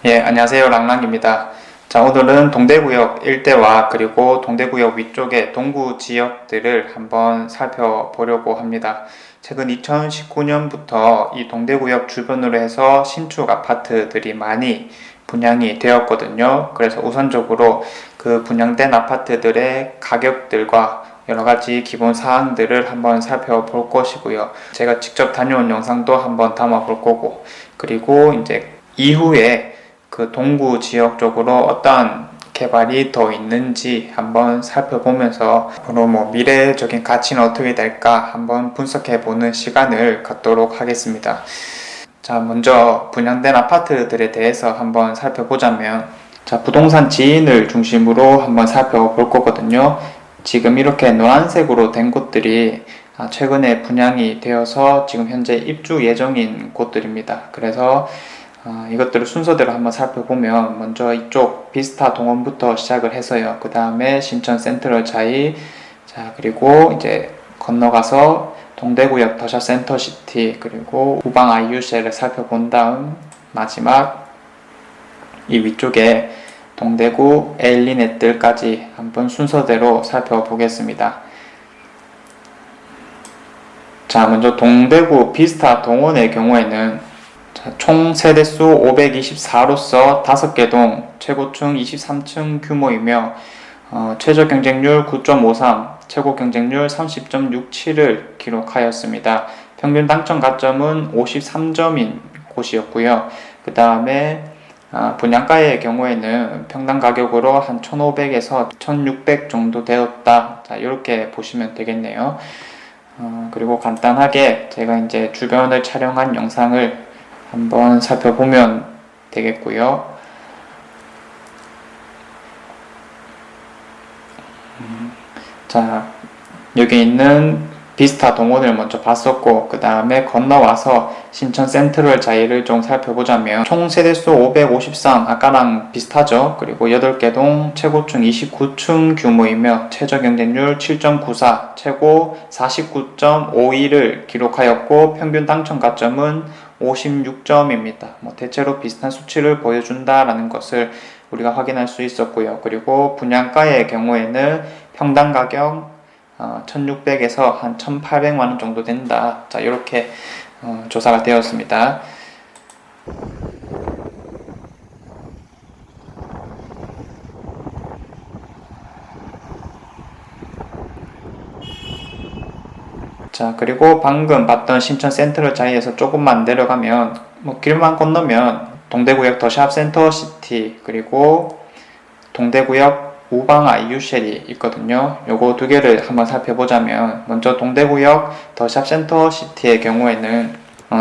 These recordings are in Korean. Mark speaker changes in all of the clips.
Speaker 1: 예, 안녕하세요. 랑랑입니다. 자, 오늘은 동대구역 일대와 그리고 동대구역 위쪽의 동구 지역들을 한번 살펴보려고 합니다. 최근 2019년부터 이 동대구역 주변으로 해서 신축 아파트들이 많이 분양이 되었거든요. 그래서 우선적으로 그 분양된 아파트들의 가격들과 여러가지 기본 사항들을 한번 살펴볼 것이고요. 제가 직접 다녀온 영상도 한번 담아 볼 거고, 그리고 이제 이후에 그 동구 지역 쪽으로 어떤 개발이 더 있는지 한번 살펴보면서 앞으로 미래적인 가치는 어떻게 될까 한번 분석해 보는 시간을 갖도록 하겠습니다. 자, 먼저 분양된 아파트들에 대해서 한번 살펴보자면, 자, 부동산 지인을 중심으로 한번 살펴볼 거거든요. 지금 이렇게 노란색으로 된 곳들이 최근에 분양이 되어서 지금 현재 입주 예정인 곳들입니다. 그래서 이것들을 순서대로 한번 살펴보면, 먼저 이쪽 비스타 동원부터 시작을 해서요. 그 다음에 신천 센트럴 차이, 자, 그리고 이제 건너가서 동대구역 더샵 센터시티, 그리고 우방 아이유쉘을 살펴본 다음 마지막 이 위쪽에 동대구 에일리넷들까지 한번 순서대로 살펴보겠습니다. 자, 먼저 동대구 비스타 동원의 경우에는 총 세대수 524로서 5개 동, 최고층 23층 규모이며 최저 경쟁률 9.53, 최고 경쟁률 30.67을 기록하였습니다. 평균 당첨 가점은 53점인 곳이었고요. 그 다음에 분양가의 경우에는 평당 가격으로 한 1,500에서 1,600 정도 되었다. 자, 이렇게 보시면 되겠네요. 그리고 간단하게 제가 이제 주변을 촬영한 영상을 한번 살펴보면 되겠고요. 자, 여기 있는 비스타 동원을 먼저 봤었고, 그 다음에 건너와서 신천 센트럴 자이를 좀 살펴보자면, 총 세대수 553, 아까랑 비슷하죠. 그리고 8개 동, 최고층 29층 규모이며 최저 경쟁률 7.94, 최고 49.52를 기록하였고, 평균 당첨 가점은 56점입니다. 대체로 비슷한 수치를 보여준다라는 것을 우리가 확인할 수 있었고요. 그리고 분양가의 경우에는 평당 가격 1600에서 한 1800만원 정도 된다. 자, 이렇게 조사가 되었습니다. 자, 그리고 방금 봤던 신천 센트럴 자이에서 조금만 내려가면, 길만 건너면 동대구역 더샵 센터시티, 그리고 동대구역 우방 아이유쉘이 있거든요. 요거 두 개를 한번 살펴보자면, 먼저 동대구역 더샵 센터시티의 경우에는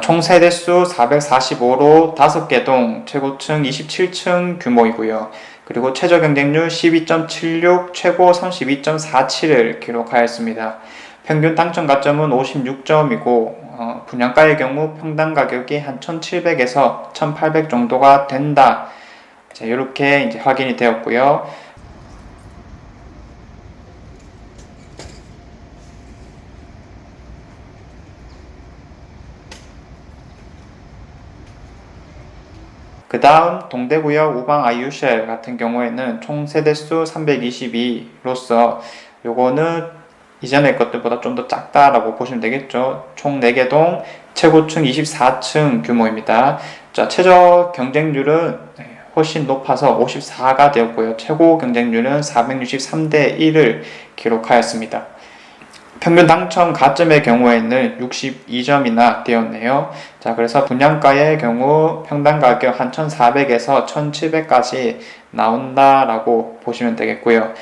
Speaker 1: 총 세대수 445로 5개 동, 최고층 27층 규모이고요. 그리고 최저 경쟁률 12.76, 최고 32.47을 기록하였습니다. 평균 당첨 가점은 56점이고 분양가의 경우 평당 가격이 한 1,700에서 1,800 정도가 된다. 자, 이렇게 이제 확인이 되었고요. 그 다음 동대구역 우방 아이유쉘 같은 경우에는 총 세대수 322로서 요거는 이전의 것들보다 좀 더 작다라고 보시면 되겠죠. 총 4개 동, 최고층 24층 규모입니다. 자, 최저 경쟁률은 훨씬 높아서 54가 되었고요. 최고 경쟁률은 463대 1을 기록하였습니다. 평균 당첨 가점의 경우에는 62점이나 되었네요. 자, 그래서 분양가의 경우 평당 가격 한 1,400에서 1,700까지 나온다라고 보시면 되겠고요.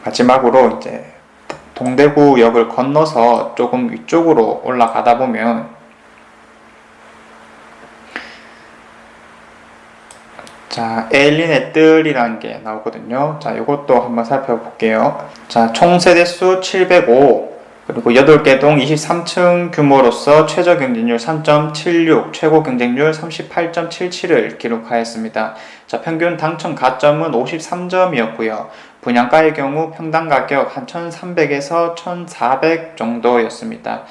Speaker 1: 마지막으로 이제 동대구역을 건너서 조금 위쪽으로 올라가다 보면, 자, 에일리넷들이라는 게 나오거든요. 자, 이것도 한번 살펴볼게요. 자, 총 세대수 705, 그리고 8개 동 23층 규모로서 최저 경쟁률 3.76, 최고 경쟁률 38.77을 기록하였습니다. 자, 평균 당첨 가점은 53점이었고요. 분양가의 경우 평당 가격 한 1,300에서 1,400 정도였습니다.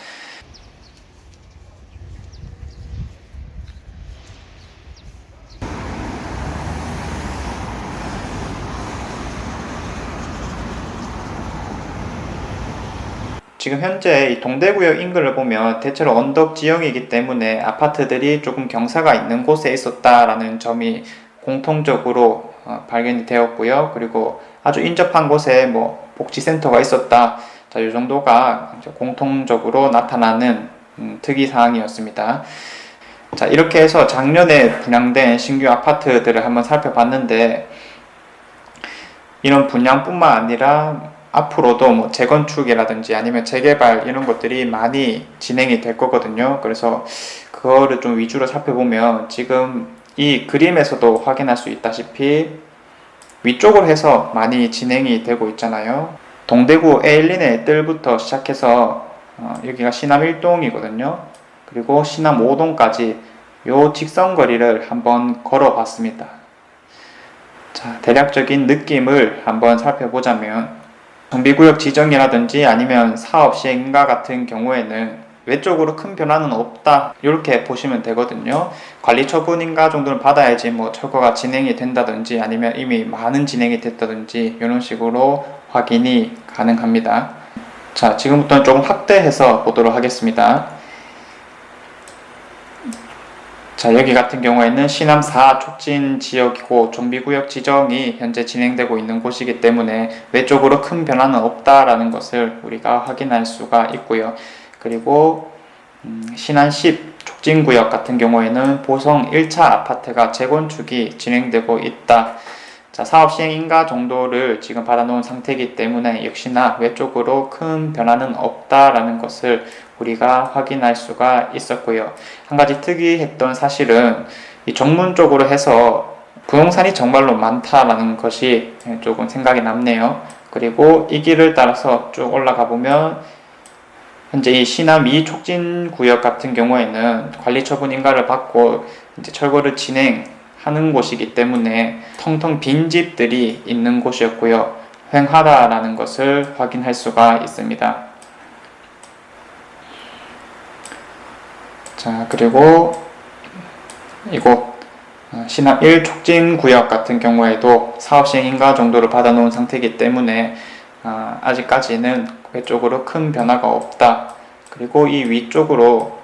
Speaker 1: 지금 현재 이 동대구역 인근을 보면 대체로 언덕 지형이기 때문에 아파트들이 조금 경사가 있는 곳에 있었다라는 점이 공통적으로 발견이 되었고요. 그리고 아주 인접한 곳에 뭐 복지센터가 있었다. 자, 이 정도가 공통적으로 나타나는 특이사항이었습니다. 자, 이렇게 해서 작년에 분양된 신규 아파트들을 한번 살펴봤는데, 이런 분양뿐만 아니라 앞으로도 뭐 재건축이라든지 아니면 재개발 이런 것들이 많이 진행이 될 거거든요. 그래서 그거를 좀 위주로 살펴보면 지금 이 그림에서도 확인할 수 있다시피 위쪽으로 해서 많이 진행이 되고 있잖아요. 동대구 A1의 뜰부터 시작해서 여기가 신암 1동이거든요. 그리고 신암 5동까지 요 직선거리를 한번 걸어봤습니다. 자, 대략적인 느낌을 한번 살펴보자면 정비구역 지정이라든지 아니면 사업 시행과 같은 경우에는 외적으로 큰 변화는 없다, 이렇게 보시면 되거든요. 관리 처분인가 정도는 받아야지 뭐 철거가 진행이 된다든지 아니면 이미 많은 진행이 됐다든지 이런 식으로 확인이 가능합니다. 자, 지금부터는 조금 확대해서 보도록 하겠습니다. 자, 여기 같은 경우에는 신암 4 촉진 지역이고 정비구역 지정이 현재 진행되고 있는 곳이기 때문에 외적으로 큰 변화는 없다라는 것을 우리가 확인할 수가 있고요. 그리고 신안 10 촉진구역 같은 경우에는 보성 1차 아파트가 재건축이 진행되고 있다. 자, 사업 시행 인가 정도를 지금 받아놓은 상태이기 때문에 역시나 외적으로 큰 변화는 없다라는 것을 우리가 확인할 수가 있었고요. 한 가지 특이했던 사실은 이 정문 쪽으로 해서 부동산이 정말로 많다라는 것이 조금 생각이 남네요. 그리고 이 길을 따라서 쭉 올라가 보면 현재 이 신암 2 촉진구역 같은 경우에는 관리처분 인가를 받고 이제 철거를 진행하는 곳이기 때문에 텅텅 빈 집들이 있는 곳이었고요. 횡하다라는 것을 확인할 수가 있습니다. 자, 그리고 이곳 신암 1 촉진구역 같은 경우에도 사업시행 인가 정도를 받아놓은 상태이기 때문에 아직까지는 외쪽으로 큰 변화가 없다. 그리고 이 위쪽으로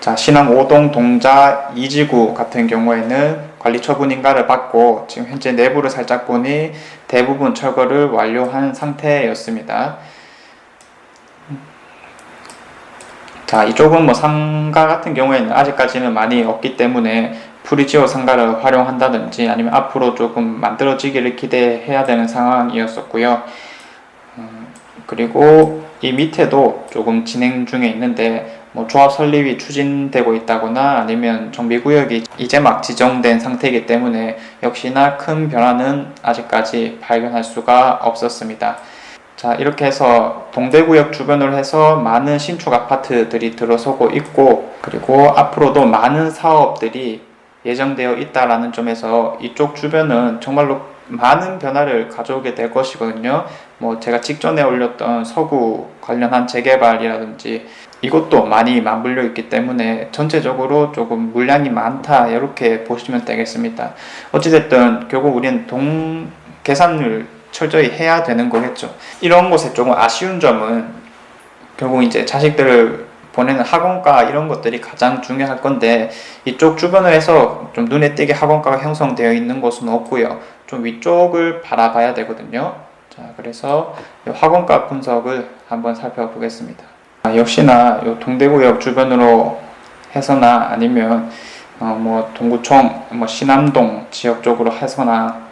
Speaker 1: 자, 신암 5동 동자 2지구 같은 경우에는 관리처분 인가를 받고 지금 현재 내부를 살짝 보니 대부분 철거를 완료한 상태였습니다. 자, 이쪽은 뭐 상가 같은 경우에는 아직까지는 많이 없기 때문에 프리지오 상가를 활용한다든지 아니면 앞으로 조금 만들어지기를 기대해야 되는 상황이었었고요. 그리고 이 밑에도 조금 진행 중에 있는데 뭐 조합 설립이 추진되고 있다거나 아니면 정비구역이 이제 막 지정된 상태이기 때문에 역시나 큰 변화는 아직까지 발견할 수가 없었습니다. 자, 이렇게 해서 동대구역 주변으로 해서 많은 신축 아파트들이 들어서고 있고, 그리고 앞으로도 많은 사업들이 예정되어 있다라는 점에서 이쪽 주변은 정말로 많은 변화를 가져오게 될 것이거든요. 뭐 제가 직전에 올렸던 서구 관련한 재개발이라든지 이것도 많이 맞물려 있기 때문에 전체적으로 조금 물량이 많다, 이렇게 보시면 되겠습니다. 어찌됐든 결국 우리는 계산을 철저히 해야 되는 거겠죠. 이런 곳에 조금 아쉬운 점은 결국 이제 자식들을 보내는 학원가 이런 것들이 가장 중요할 건데 이쪽 주변에서 좀 눈에 띄게 학원가가 형성되어 있는 곳은 없고요. 좀 위쪽을 바라봐야 되거든요. 자, 그래서 학원가 분석을 한번 살펴보겠습니다. 역시나 요 동대구역 주변으로 해서나 아니면 뭐 동구청, 뭐 신암동 지역 쪽으로 해서나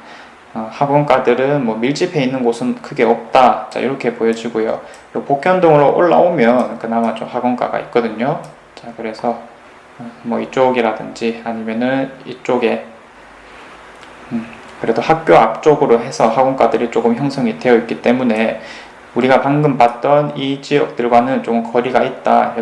Speaker 1: 학원가들은 뭐 밀집해 있는 곳은 크게 없다. 자, 이렇게 보여지고요. 복현동으로 올라오면 그나마 좀 학원가가 있거든요. 자, 그래서 뭐 이쪽이라든지 아니면은 이쪽에 그래도 학교 앞쪽으로 해서 학원가들이 조금 형성이 되어 있기 때문에 우리가 방금 봤던 이 지역들과는 좀 거리가 있다.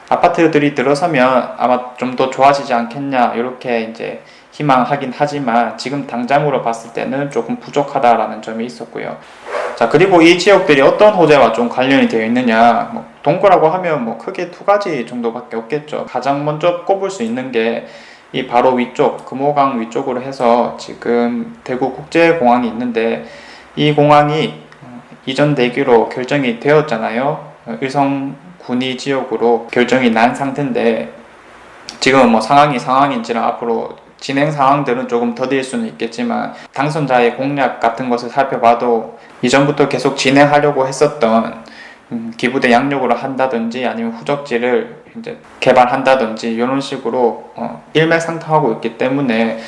Speaker 1: 아파트들이 들어서면 아마 좀 더 좋아지지 않겠냐 이렇게 이제 희망하긴 하지만 지금 당장으로 봤을 때는 조금 부족하다라는 점이 있었고요. 자, 그리고 이 지역들이 어떤 호재와 좀 관련이 되어 있느냐, 동구라고 하면 크게 두 가지 정도밖에 없겠죠. 가장 먼저 꼽을 수 있는 게 이 바로 위쪽, 금호강 위쪽으로 해서 지금 대구국제공항이 있는데 이 공항이 이전되기로 결정이 되었잖아요. 의성 군위 지역으로 결정이 난 상태인데 지금 상황인지라 앞으로 진행 상황들은 조금 더딜 수는 있겠지만 당선자의 공약 같은 것을 살펴봐도 이전부터 계속 진행하려고 했었던 기부대 양력으로 한다든지 아니면 후적지를 이제 개발한다든지 이런 식으로 일맥상통하고 있기 때문에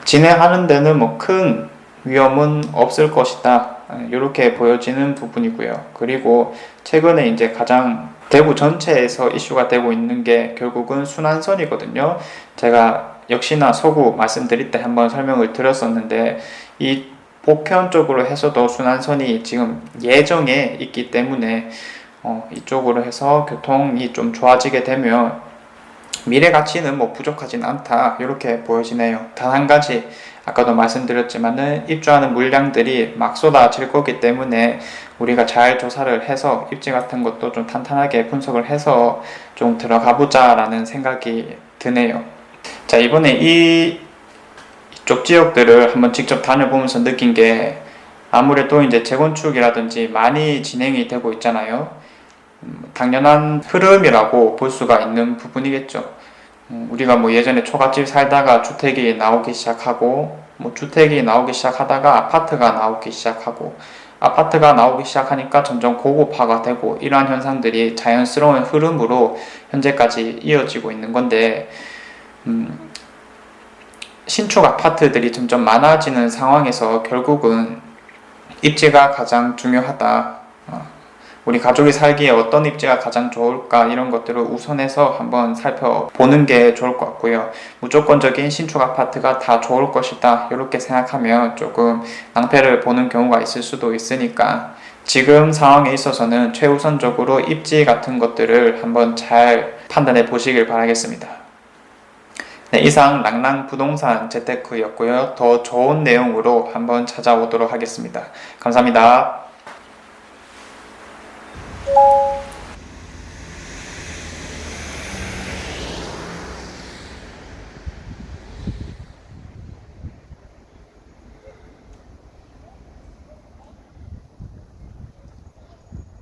Speaker 1: 진행하는 데는 큰 위험은 없을 것이다. 이렇게 보여지는 부분이고요. 그리고 최근에 이제 가장 대구 전체에서 이슈가 되고 있는 게 결국은 순환선이거든요. 제가 역시나 서구 말씀드릴 때 한번 설명을 드렸었는데 이 복현 쪽으로 해서도 순환선이 지금 예정에 있기 때문에 이쪽으로 해서 교통이 좀 좋아지게 되면 미래 가치는 부족하진 않다 이렇게 보여지네요. 단 한 가지 아까도 말씀드렸지만은 입주하는 물량들이 막 쏟아질 거기 때문에 우리가 잘 조사를 해서 입지 같은 것도 좀 탄탄하게 분석을 해서 좀 들어가 보자 라는 생각이 드네요. 자, 이번에 이쪽 지역들을 한번 직접 다녀보면서 느낀 게 아무래도 이제 재건축이라든지 많이 진행이 되고 있잖아요. 당연한 흐름이라고 볼 수가 있는 부분이겠죠. 우리가 예전에 초가집 살다가 주택이 나오기 시작하고 주택이 나오기 시작하다가 아파트가 나오기 시작하고 아파트가 나오기 시작하니까 점점 고급화가 되고 이러한 현상들이 자연스러운 흐름으로 현재까지 이어지고 있는 건데 신축 아파트들이 점점 많아지는 상황에서 결국은 입지가 가장 중요하다. 우리 가족이 살기에 어떤 입지가 가장 좋을까 이런 것들을 우선해서 한번 살펴보는 게 좋을 것 같고요. 무조건적인 신축 아파트가 다 좋을 것이다 이렇게 생각하면 조금 낭패를 보는 경우가 있을 수도 있으니까 지금 상황에 있어서는 최우선적으로 입지 같은 것들을 한번 잘 판단해 보시길 바라겠습니다. 네, 이상 랑랑 부동산 재테크였고요. 더 좋은 내용으로 한번 찾아오도록 하겠습니다. 감사합니다.